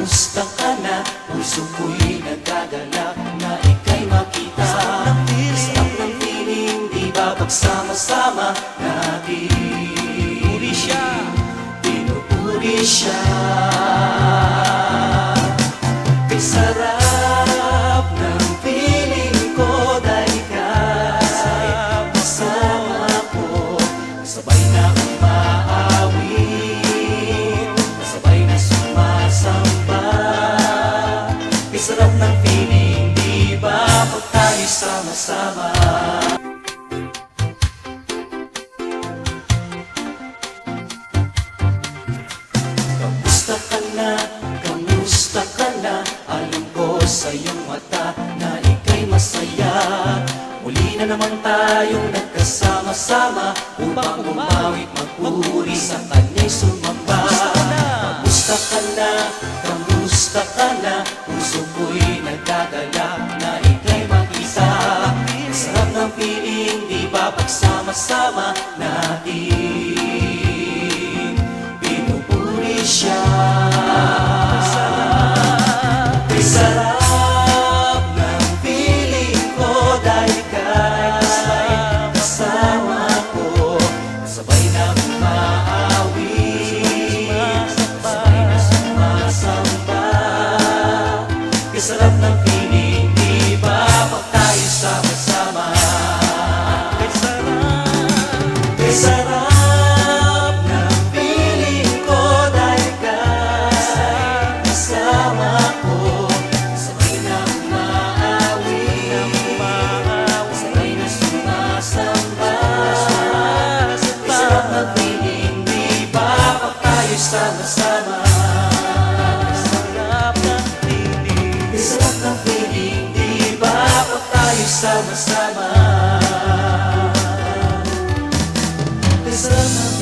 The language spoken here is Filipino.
Kamusta ka na? Puso ko'y nagdadala na ika'y makita. Sarap ng feeling, di ba pagsama-sama natin? Pinupuri siya, pinupuri siya. Kay sarap ng feeling ko dahil ika'y kasama ko. Sabay na umaawit, sabay na sumasamba. Kay sarap ng feeling, di ba pag tayo sama-sama? Kamusta ka na? Kamusta ka na? Alam ko sa iyong mata na ika'y masaya. Muli na naman tayong nagkasama-sama upang umawit, magpuri sa kanya'y sumamba. Kamusta ka na? Kamusta ka na? Puso ko'y nagdadala na ika'y makita. Sarap ng feeling, di ba pagsama-sama natin? Pinupuri siya. Kay sarap ng feeling ko dahil ika'y kasama ko. Sabay na umaawit, sabay na sumasamba. Kay sarap ng feeling, di ba pag tayo sama-sama? Kay sarap ng feeling ko dahil ika'y kasama ko. Sabay na umaawit, sabay na sumasamba. Kay sarap ng feeling, di ba pag tayo sama-sama? Kay sarap ng feeling, di ba pag tayo sama-sama? Kay sarap ng